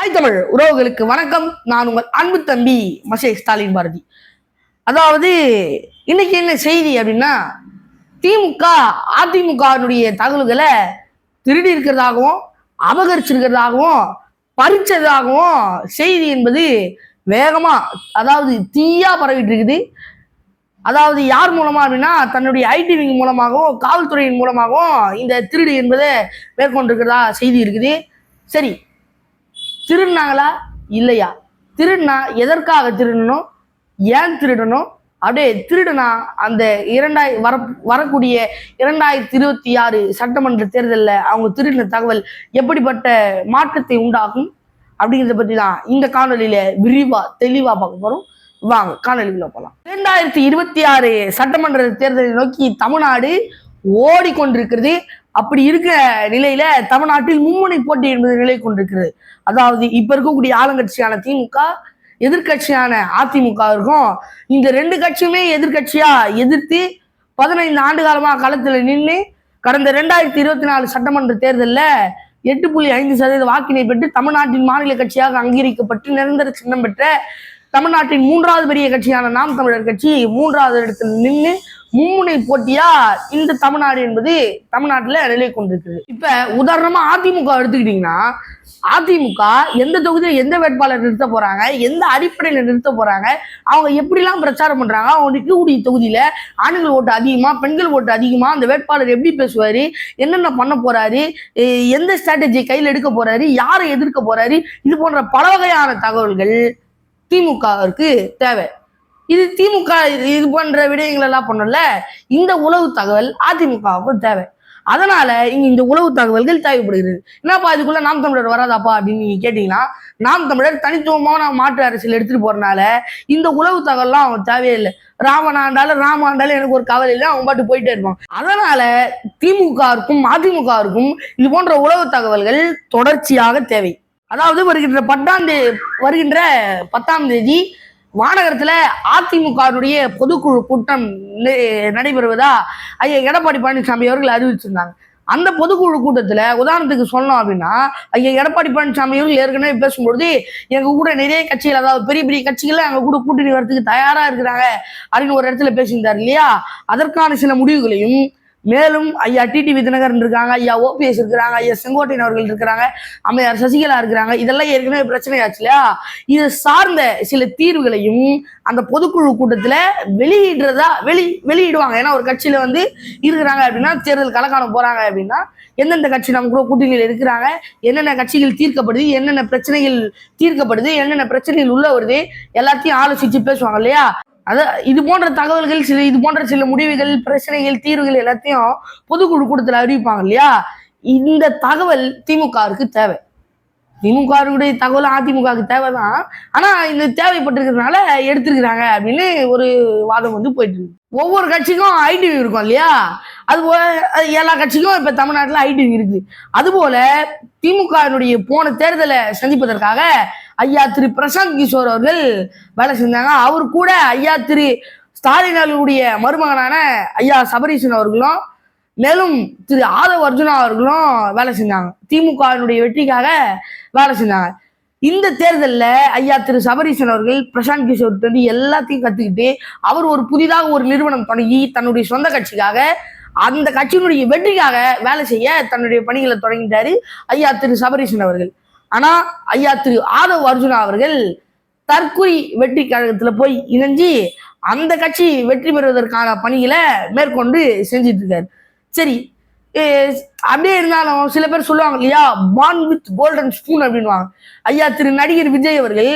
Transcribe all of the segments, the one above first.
தாய் தமிழ் உறவுகளுக்கு வணக்கம். நான் உங்கள் அன்பு தம்பி மசே ஸ்டாலின் பாரதி. அதாவது இன்னைக்கு என்ன செய்தி அப்படின்னா, திமுக அதிமுகவினுடைய தகவல்களை திருடி இருக்கிறதாகவும் அபகரிச்சிருக்கிறதாகவும் பறிச்சதாகவும் செய்தி என்பது வேகமா, அதாவது தீயா பரவிட்டு இருக்குது. அதாவது யார் மூலமா அப்படின்னா, தன்னுடைய ஐடி விங் மூலமாகவும் காவல்துறையின் மூலமாகவும் இந்த திருடு என்பதை மேற்கொண்டிருக்கிறதா செய்தி இருக்குது. சரி, திருடினாங்களா இல்லையா? திருடினா எதற்காக திருடணும், ஏன் திருடணும், அப்படியே திருடுனா அந்த வரக்கூடிய 2026 சட்டமன்ற தேர்தலில் அவங்க திருடின தகவல் எப்படிப்பட்ட மாற்றத்தை உண்டாகும் அப்படிங்கிறத பற்றி தான் இந்த காணொலியில விரிவா தெளிவா பார்க்க போறோம். வாங்க காணொலிக்குள்ள போகலாம். 2026 சட்டமன்ற தேர்தலை நோக்கி தமிழ்நாடு ஓடிக்கொண்டிருக்கிறது. அப்படி இருக்கிற நிலையில தமிழ்நாட்டில் மும்முனை போட்டி என்பது நிலை கொண்டிருக்கிறது. அதாவது இப்ப இருக்கக்கூடிய ஆளுங்கட்சியான திமுக, எதிர்கட்சியான அதிமுக இருக்கும். இந்த ரெண்டு கட்சியுமே எதிர்கட்சியா எதிர்த்து 15 ஆண்டு காலமா களத்துல நின்று கடந்த 2024 சட்டமன்ற தேர்தலில் 8.5% வாக்கினை பெற்று தமிழ்நாட்டின் மாநில கட்சியாக அங்கீகரிக்கப்பட்டு நிரந்தர சின்னம் பெற்ற தமிழ்நாட்டின் 3வது பெரிய கட்சியான நாம் தமிழர் கட்சி 3வது இடத்தில் நின்று மும்முனை போட்டியா இந்த தமிழ்நாடு என்பது தமிழ்நாட்டுல நிலை கொண்டிருக்குது. இப்ப உதாரணமா அதிமுக எடுத்துக்கிட்டீங்கன்னா, அதிமுக எந்த தொகுதியில எந்த வேட்பாளர் நிறுத்த போறாங்க, எந்த அடிப்படையில நிறுத்த போறாங்க, அவங்க எப்படிலாம் பிரச்சாரம் பண்றாங்க, அவங்க நிற்கக்கூடிய தொகுதியில ஆண்கள் ஓட்டு அதிகமா பெண்கள் ஓட்டு அதிகமா, அந்த வேட்பாளர் எப்படி பேசுவாரு, என்னென்ன பண்ண போறாரு, எந்த ஸ்ட்ராட்டஜி கையில் எடுக்க போறாரு, யாரை எதிர்க்க போறாரு, இது போன்ற பல வகையான தகவல்கள் திமுகவிற்கு தேவை. இது திமுக இது போன்ற விடயங்கள் எல்லாம் பண்ணல, இந்த உளவு தகவல் அதிமுகவுக்கு தேவை. அதனால இங்க இந்த உளவு தகவல்கள் தேவைப்படுகிறது. என்னப்பா இதுக்குள்ள நாம் தமிழர் வராதாப்பா அப்படின்னு நீங்க கேட்டீங்கன்னா, நாம் தமிழர் தனித்துவமான மாற்று அரசியல் எடுத்துட்டு போறதுனால இந்த உளவு தகவல்லாம் அவன் தேவையில்லை. ராமன் ஆண்டாலும் எனக்கு ஒரு கவலை இல்லை, அவங்க பாட்டு போயிட்டே இருப்பான். அதனால திமுகவிற்கும் அதிமுகவிற்கும் இது போன்ற உளவு தகவல்கள் தொடர்ச்சியாக தேவை. அதாவது வருகின்ற 10ஆம் தேதி மாநகரத்துல அதிமுகவுடைய பொதுக்குழு கூட்டம் நடைபெறுவதா ஐயா எடப்பாடி பழனிசாமி அவர்கள் அறிவிச்சிருந்தாங்க. அந்த பொதுக்குழு கூட்டத்துல உதாரணத்துக்கு சொன்னோம் அப்படின்னா, ஐயா எடப்பாடி பழனிசாமி அவர்கள் ஏற்கனவே பேசும்பொழுது எங்க கூட நிறைய கட்சிகள், அதாவது பெரிய பெரிய கட்சிகள் எங்க கூட கூட்டணி வரதுக்கு தயாரா இருக்கிறாங்க அப்படின்னு ஒரு இடத்துல பேசியிருந்தார் இல்லையா? அதற்கான சில முடிவுகளையும், மேலும் ஐயா டிடிவி தினகரன் இருக்காங்க, ஐயா ஓபிஎஸ் இருக்கிறாங்க, ஐயா செங்கோட்டையன் அவர்கள் இருக்கிறாங்க, அம்மையார் சசிகலா இருக்கிறாங்க, இதெல்லாம் ஏற்கனவே பிரச்சனையாச்சு இல்லையா? இது சார்ந்த சில தீர்வுகளையும் அந்த பொதுக்குழு கூட்டத்துல வெளியிடுவாங்க. ஏன்னா ஒரு கட்சியில இருக்கிறாங்க அப்படின்னா, தேர்தல் கலக்காண போறாங்க அப்படின்னா, எந்தெந்த கட்சி நம்ம கூட கூட்டணியில் இருக்கிறாங்க, என்னென்ன கட்சிகள் தீர்க்கப்படுது, என்னென்ன பிரச்சனைகள் தீர்க்கப்படுது, என்னென்ன பிரச்சனைகள் உள்ள வருது, எல்லாத்தையும் ஆலோசிச்சு பேசுவாங்க இல்லையா? இது போன்ற தகவல்கள், இது போன்ற சில முடிவுகள், பிரச்சனைகள், தீர்வுகள் எல்லாத்தையும் பொதுக்குழு கூட்டத்தில் அறிவிப்பாங்க இல்லையா? இந்த தகவல் திமுகவுக்கு தேவை. திமுகவுடைய தகவல் அதிமுகவுக்கு தேவைதான். ஆனா இந்த தேவைப்பட்டிருக்கிறதுனால எடுத்திருக்கிறாங்க அப்படின்னு ஒரு வாதம் போயிட்டு இருக்கு. ஒவ்வொரு கட்சிக்கும் ஐடிவி இருக்கும் இல்லையா? அதுபோல எல்லா கட்சிக்கும் இப்ப தமிழ்நாட்டில் ஐடிவி இருக்கு. அதுபோல திமுகவினுடைய போன தேர்தலை சந்திப்பதற்காக ஐயா திரு பிரசாந்த் கிஷோர் அவர்கள் வேலை செஞ்சாங்க. அவர் கூட ஐயா திரு ஸ்டாலின் அவர்களுடைய மருமகனான ஐயா சபரீசன் அவர்களும், மேலும் திரு ஆதவ் அர்ஜுனா அவர்களும் வேலை செஞ்சாங்க. திமுகவினுடைய வெற்றிக்காக வேலை செஞ்சாங்க. இந்த தேர்தலில் ஐயா திரு சபரீசன் அவர்கள் பிரசாந்த் கிஷோர் எல்லாத்தையும் கத்துக்கிட்டு அவர் ஒரு புதிதாக ஒரு நிறுவனம் தொடங்கி தன்னுடைய சொந்த கட்சிக்காக, அந்த கட்சியினுடைய வெற்றிக்காக வேலை செய்ய தன்னுடைய பணிகளை தொடங்கிட்டாரு ஐயா திரு சபரீசன் அவர்கள். ஆனா ஐயா திரு ஆதவ் அர்ஜுனா அவர்கள் தற்கொலை வெற்றி கழகத்துல போய் இணைஞ்சி அந்த கட்சி வெற்றி பெறுவதற்கான பணிகளை மேற்கொண்டு செஞ்சிட்டு இருக்காரு. சரி, அப்படியே இருந்தாலும் சில பேர் சொல்லுவாங்க இல்லையா, பான் வித் கோல்டன் ஸ்பூன் அப்படின்வாங்க. ஐயா திரு நடிகர் விஜய் அவர்கள்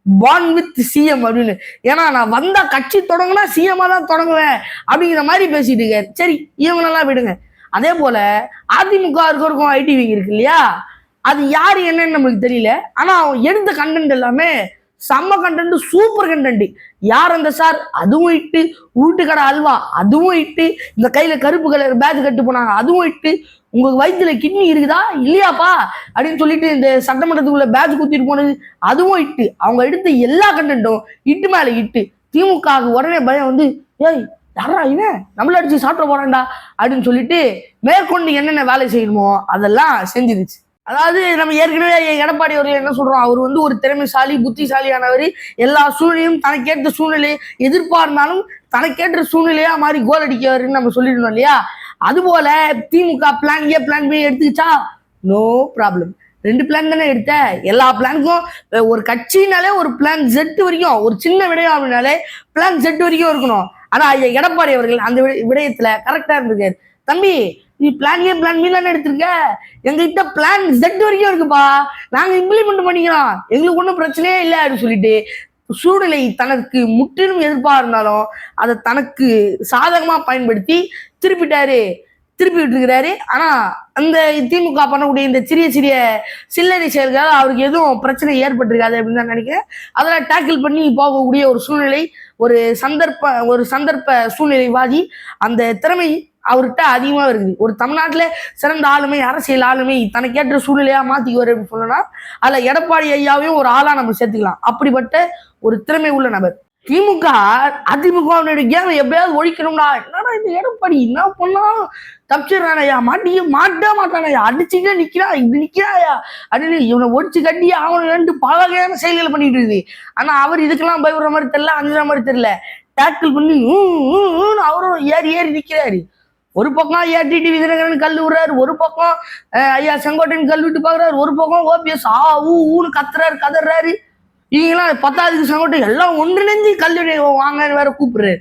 பான் வித் சிஎம் அப்படின்னு. ஏன்னா நான் வந்தா கட்சி தொடங்கினா சிஎம்மா தான் தொடங்குவேன் அப்படிங்கிற மாதிரி பேசிட்டு இருக்காரு. சரி, இவங்களெல்லாம் விடுங்க. அதே போல அதிமுக இருக்கும் ஐடிவி இருக்கு இல்லையா? அது யாரு என்னன்னு நம்மளுக்கு தெரியல. ஆனா அவன் எடுத்த கண்டென்ட் எல்லாமே செம்ம கண்டென்ட், சூப்பர் கண்டென்ட். யார் அந்த சார்? அதுவும் இட்டு. உருட்டு கடை அல்வா அதுவும் இட்டு. இந்த கையில கருப்பு கலர் பேட்ச் கட்டு போனாங்க அதுவும் இட்டு. உங்களுக்கு வயிற்றுல கிட்னி இருக்குதா இல்லையாப்பா அப்படின்னு சொல்லிட்டு இந்த சட்டமன்றத்துக்குள்ள பேட்ச் குத்திட்டு போனது அதுவும் இட்டு. அவங்க எடுத்த எல்லா கண்டென்ட்டும் இட்டு மேல இட்டு. திமுக உடனே பயம் ஏய் யாரா இவன் நம்மள அடிச்சு சாப்பிட போறான்டா அப்படின்னு சொல்லிட்டு மேற்கொண்டு என்னென்ன வேலை செய்யணுமோ அதெல்லாம் செஞ்சிருச்சு. அதாவது நம்ம ஏற்கனவே எடப்பாடி அவர்கள் என்ன சொல்றோம், அவர் வந்து ஒரு திறமைசாலி புத்திசாலியானவர், எல்லா சூழ்நிலையும் தனக்கேற்ற சூழ்நிலை எதிர்பார்ந்தாலும் தனக்கேற்ற சூழ்நிலையா மாறி கோல் அடிக்கவர்னு நம்ம சொல்லிருந்தோம் இல்லையா. அதுபோல திமுக பிளான் ஏ பிளான் பி எடுத்துக்கிச்சா நோ ப்ராப்ளம். 2 பிளான் தானே எடுத்த. எல்லா பிளானுக்கும் ஒரு கட்சினாலே ஒரு பிளான் ஜெட் வரைக்கும், ஒரு சின்ன விடயம் அப்படின்னாலே பிளான் ஜெட் வரைக்கும் இருக்கணும். ஆனா எடப்பாடி அவர்கள் அந்த விடயத்துல கரெக்டா இருந்திருக்காரு. தம்பி நீ பிளான் ஏ பிளான் பி தானே எடுத்திருக்க, எங்ககிட்ட பிளான் ஜெட் வரைக்கும் இருக்குப்பா, நாங்க இம்ப்ளிமெண்ட் பண்ணிக்கலாம், எங்களுக்கு ஒன்றும் பிரச்சனையே இல்லை அப்படின்னு சொல்லிட்டு சூழ்நிலை தனக்கு முற்றிலும் எதிர்பார்ந்தாலும் அதை தனக்கு சாதகமா பயன்படுத்தி திருப்பி விட்டுருக்கிறாரு. ஆனா அந்த திமுக பண்ணக்கூடிய இந்த சிறிய சிறிய சில்லறை செயல்கள் அவருக்கு எதுவும் பிரச்சனை ஏற்பட்டிருக்காது அப்படின்னு தான் நினைக்கிறேன். அதெல்லாம் டேக்கிள் பண்ணி போகக்கூடிய ஒரு சூழ்நிலை, ஒரு சந்தர்ப்ப சூழ்நிலைவாதி அந்த திறமை அவர்கிட்ட அதிகமா இருக்குது. ஒரு தமிழ்நாட்டுல சிறந்த ஆளுமை, அரசியல் ஆளுமை தனக்கேற்ற சூழ்நிலையா மாத்திக்குவார் அப்படின்னு சொல்லலாம். அதுல எடப்பாடி ஐயாவையும் ஒரு ஆளா நம்ம சேர்த்துக்கலாம். அப்படிப்பட்ட ஒரு திறமை உள்ள நபர். திமுக அதிமுகவினுடைய கேம் எப்படியாவது ஒழிக்கணும்னா, என்னடா இந்த எடப்பாடி என்ன பண்ணா தப்பிச்சிடறானயா, மாட்டானயா, அடிச்சுக்கிட்டே நிக்கிறாயா அப்படின்னு இவனை ஒடிச்சு கட்டி அவனு பல வகையான செயல்களை பண்ணிட்டு இருக்குது. ஆனா அவர் இதுக்கெல்லாம் பயப்படுற மாதிரி தெரியல, அஞ்சுற மாதிரி தெரியல. டேக்கிள் பண்ணி அவரும் ஏறி நிக்கிறாரு. ஒரு பக்கம் ஏடிடி விதிநகரன் கல் விடுறாரு, ஒரு பக்கம் ஐயா செங்கோட்டையன் கல் விட்டு பாக்குறாரு, ஒரு பக்கம் ஓபிஎஸ் ஊன்னு கத்துறாரு. இவங்கெல்லாம் 10வது செங்கோட்டை எல்லாம் ஒன்றிணைஞ்சு கல்லூரி வாங்கன்னு வேற கூப்பிடுறாரு.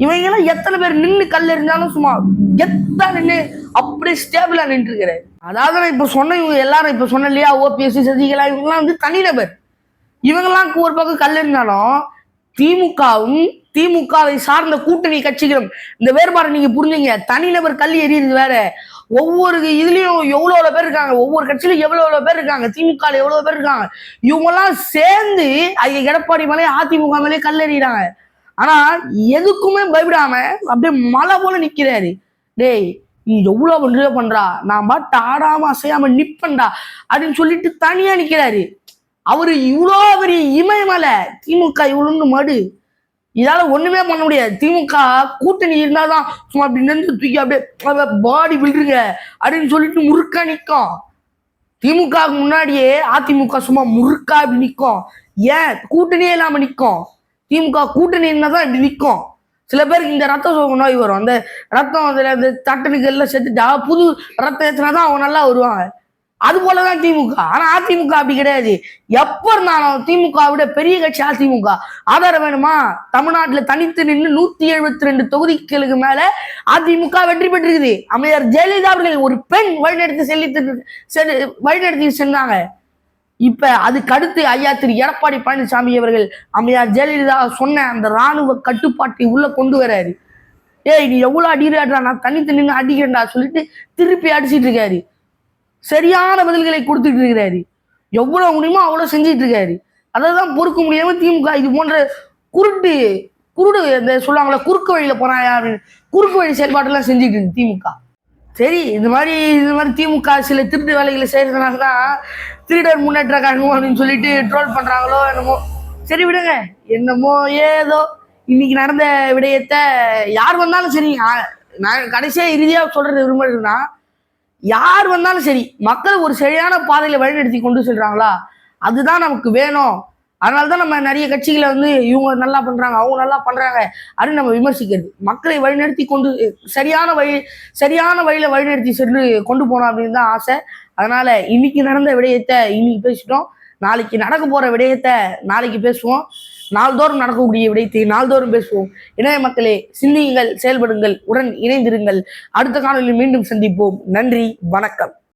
இவங்கெல்லாம் எத்தனை பேர் நின்று கல் எறிஞ்சாலும் சும்மா கெத்தா நின்று அப்படியே ஸ்டேபிளா நின்று இருக்கிறாரு. அதாவது நான் இப்ப சொன்ன இவங்க எல்லாரும் இப்ப சொன்ன இல்லையா, ஓபிஎஸ் சசிகலா இவங்கெல்லாம் வந்து தனிநபர். இவங்கெல்லாம் ஒரு பக்கம் கல் எறிஞ்சாலும் திமுகவை சார்ந்த கூட்டணி கட்சிகளும் இந்த வேறுபாடு நீங்க புரிஞ்சுங்க. தனிநபர் கல் எறியது வேற. ஒவ்வொரு இதுலயும் எவ்வளவு பேர் இருக்காங்க, ஒவ்வொரு கட்சியிலும் எவ்வளவு பேர் இருக்காங்க, திமுக எவ்வளவு பேர் இருக்காங்க. இவங்க எல்லாம் சேர்ந்து எடப்பாடி மேலே அதிமுக மேலே கல் எறிகிறாங்க. ஆனா எதுக்குமே பயப்படாம அப்படியே மலை போல நிக்கிறாரு. டேய் நீ எவ்வளவு பண்றா, நான் பாட்டு ஆடாம அசையாம நிப்பண்டா அப்படின்னு சொல்லிட்டு தனியா நிக்கிறாரு. அவரு இவ்வளோ பெரிய இமயமலை, திமுக இவ்வளோன்னு மடு, இதால ஒண்ணுமே பண்ண முடியாது. திமுக கூட்டணி இருந்தாதான் சும்மா அப்படி நின்று தூக்கி அப்படியே பாடி பில்டுங்க அப்படின்னு சொல்லிட்டு முறுக்கா நிற்கும். திமுக முன்னாடியே அதிமுக சும்மா முறுக்கா இப்படி நிற்கும். ஏன் கூட்டணியே இல்லாம நிற்கும். திமுக கூட்டணி இருந்தாதான் இப்படி நிற்கும். சில பேருக்கு இந்த ரத்த சோக நோய் வரும், அந்த ரத்தம் அந்த தட்டனுக்கு செத்துட்டா புது ரத்தம் ஏற்றினாதான் அவங்க நல்லா வருவாங்க. அது போலதான் திமுக. ஆனா அதிமுக அப்படி கிடையாது. எப்ப இருந்தாலும் திமுக விட பெரிய கட்சி அதிமுக. ஆதாரம் வேணுமா, தமிழ்நாட்டுல தனித்து நின்று 172 தொகுதிகளுக்கு மேல அதிமுக வெற்றி பெற்றிருக்குது. அம்மையார் ஜெயலலிதா அவர்கள் ஒரு பெண் வழிநடத்தி சென்றாங்க. இப்ப அதுக்கு அடுத்து ஐயா திரு எடப்பாடி பழனிசாமி அவர்கள் அம்மையார் ஜெயலலிதா சொன்ன அந்த ராணுவ கட்டுப்பாட்டை உள்ள கொண்டு வராரு. ஏய் நீ எவ்வளவு அடிக்கிறாடா, நான் தனித்து நின்று அடிக்கிறேன்டா சொல்லிட்டு திருப்பி அடிச்சிட்டு இருக்காரு. சரியான பதில்களை கொடுத்துட்டு இருக்கிறாரு. எவ்வளவு முடியுமோ அவ்வளவு செஞ்சிட்டு இருக்காரு. அதான் பொறுக்க முடியாம திமுக இது போன்ற குருடு இந்த சொல்லுவாங்களா குறுக்கு வழியில போனாயா அப்படின்னு குறுக்கு வழி செயல்பாட்டெல்லாம் செஞ்சுட்டு இருக்கு திமுக. சரி இந்த மாதிரி திமுக சில திருட்டு வேலைகளை செய்யறதுனால தான் திருடர் முன்னேற்ற கழகம் அப்படின்னு சொல்லிட்டு ட்ரோல் பண்றாங்களோ என்னமோ. சரி விடுங்க, என்னமோ ஏதோ இன்னைக்கு நடந்த விடயத்தை யார் வந்தாலும் சரி, நான் கடைசியா இறுதியா சொல்றது விரும்புறதுன்னா, யார் வந்தாலும் சரி மக்கள் ஒரு சரியான பாதையில வழிநடத்தி கொண்டு செல்றாங்களா அதுதான் நமக்கு வேணும். அதனாலதான் நம்ம நிறைய கட்சிகளை வந்து இவங்க நல்லா பண்றாங்க அவங்க நல்லா பண்றாங்க அப்படின்னு நம்ம விமர்சிக்கிறது. மக்களை வழிநடத்தி கொண்டு சரியான வழியில வழிநடத்தி சென்று கொண்டு போனோம் அப்படின்னு தான் ஆசை. அதனால இன்னைக்கு நடந்த விடயத்தை இன்னைக்கு பேசிட்டோம், நாளைக்கு நடக்க போற விடயத்தை நாளைக்கு பேசுவோம், நாள்தோறும் நடக்கக்கூடிய விடயத்தை நாள்தோறும் பேசுவோம். இணைய மக்களே, சிந்தியுங்கள், செயல்படுங்கள், உடன் இணைந்திருங்கள். அடுத்த காணொலியில் மீண்டும் சந்திப்போம். நன்றி, வணக்கம்.